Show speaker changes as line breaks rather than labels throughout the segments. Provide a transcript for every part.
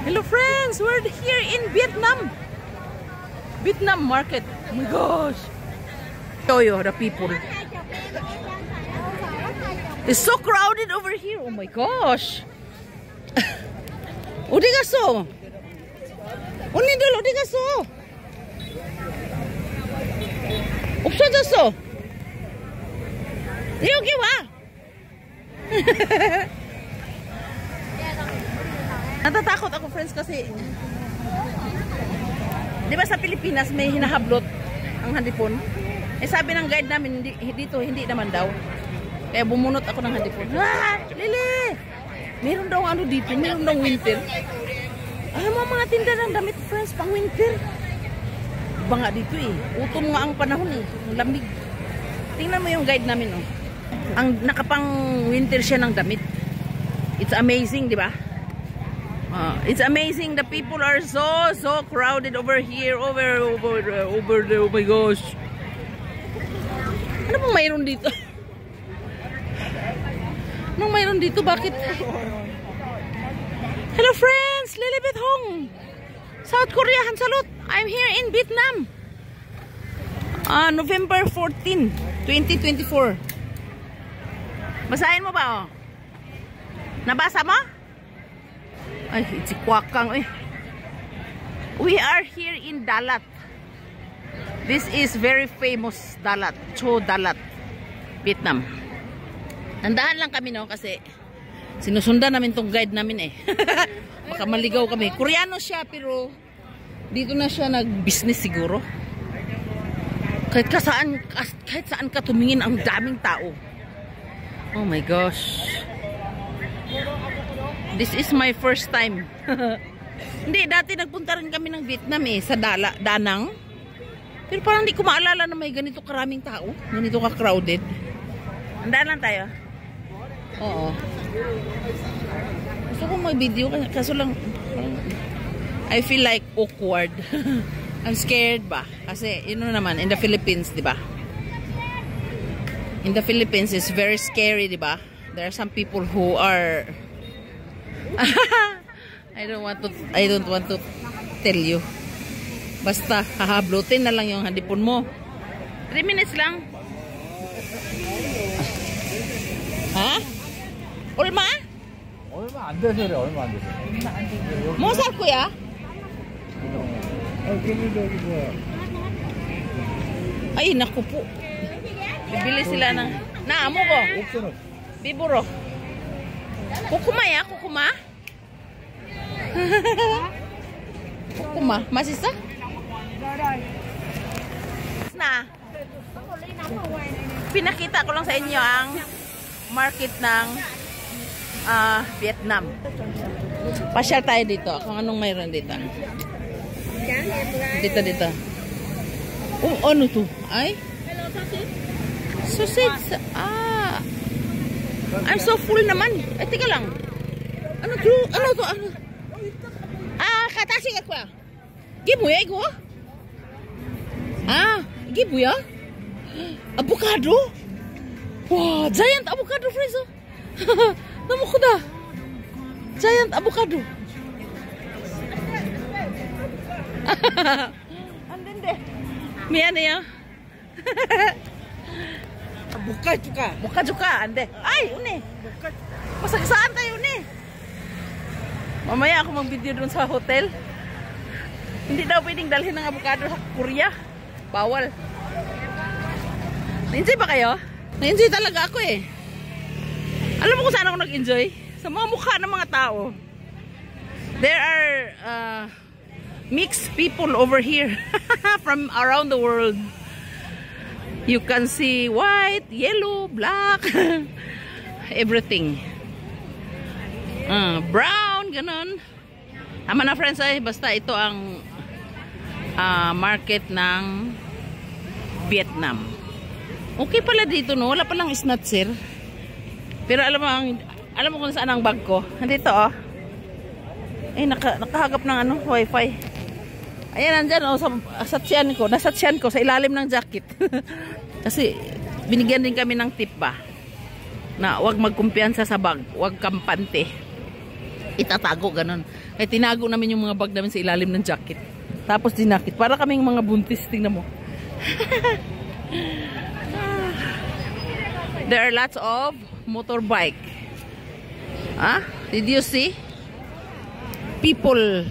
Hello friends, we're here in Vietnam. Vietnam market. Oh my gosh. Show you the people. It's so crowded over here. Oh my gosh. 어디 갔어? 언니들 어디 갔어? 없어졌어. 여기 와. Natatakot ako friends kasi di ba sa Pilipinas may hinahablot ang handipon? Eh sabi ng guide namin dito hindi naman daw. Kaya bumunot ako ng handipon. Ah! Lili! Meron daw ano dito, meron daw winter. Ay mga tinda ng damit friends pang winter. Iba nga dito eh. Utom nga ang panahon eh. Lamig. Tingnan mo yung guide namin oh. Ang nakapang winter siya ng damit. It's amazing, di ba? It's amazing. The people are so crowded over here, over there. Oh my gosh. Ano bang mayroon dito? Anong mayroon dito? Bakit? Hello friends, Lilibet Hong, South Korea, Hansalot. I'm here in Vietnam. November 14, 2024. Basahin mo ba oh? Nabasa mo? Ay, si Kwakang eh. We are here in Dalat. This is very famous Dalat, Cho Dalat, Vietnam. Nandahan lang kami no kasi sinusundan namin tong guide namin eh. Baka maligaw kami. Koreano siya pero dito na siya nag-business siguro. Kahit saan ka tumingin ang daming tao. Oh my gosh. This is my first time. Hindi, dati nagpunta rin kami ng Vietnam eh, sa Danang. Pero parang hindi ko maalala na may ganito karaming tao. Ganito ka-crowded. Andaan lang tayo. Oo. Gusto kong mag-video kaso lang I feel like awkward. I'm scared ba? Kasi, you know naman, in the Philippines, di ba? In the Philippines, it's very scary, di ba? There are some people who are I don't want to tell you. Basta hahablutin na lang yung handipon mo. 3 minutes lang. Ha? 얼마?
얼마 안 돼서래. 얼마 안 돼서.
뭐 살 거야? Ay, naku po. Bibili sila ng naamo ko. Biburo. Kukuma ya, kukuma. Kukuma, masisa? Na. Pinakita ko lang sa inyo ang market ng Vietnam. Pasyal tayo dito. Kung anong mayroon dito. Dito. Oh, ano to? Ay? Sausage. I'm so full naman. Ay, tika lang. Ano to? Katasik ako. I게 뭐야 이거? 이게 뭐야? 아보카도? 와, giant avocado friends. 너무 크다. Giant avocado. 안 된대. 미안해요. Buka-juka. Ande. Ay, uni. Masagasaan tayo, uni. Mamaya ako mag-video doon sa hotel. Hindi daw pwedeng dalhin ng avocado sa Korea. Bawal. Na-enjoy ba kayo? Na-enjoy talaga ako eh. Alam mo kung saan ako nag-enjoy? Sa mga mukha ng mga tao. There are mixed people over here from around the world. You can see white, yellow, black, everything. Brown, ganon. Tama na friends ay, basta ito ang market ng Vietnam. Okay pala dito no, wala palang snatcher. Pero alam mo kung saan ang bag ko. Nandito oh. Eh nakahagap ng ano, wifi. Ayan nandyan oh, sa tiyan ko, nasa tiyan ko sa ilalim ng jacket. Kasi binigyan din kami ng tip ba na wag magkumpiyansa sa bag, wag kampante. Itatago, ganun. Kaya tinago namin yung mga bag namin sa ilalim ng jacket. Tapos dinakit. Para kaming mga buntis. Tingnan mo. There are lots of motorbike. Ah? Did you see? People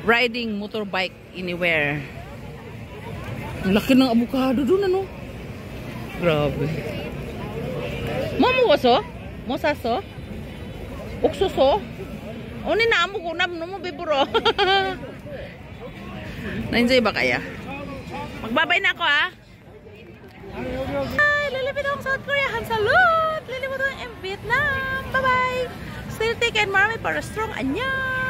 riding motorbike anywhere. Ang laki ng avocado doon, ano? Grabe. Mamuwaso? Mosaso? Uksuso? O ninaamo ko na mo biburo. Na-enjoy ba kaya? Magbabay na ako, ha? Hi! Lilipit akong South Korea. Hansalud! Lilipit akong in Vietnam. Bye-bye! Still take and marami para strong. Annyeong!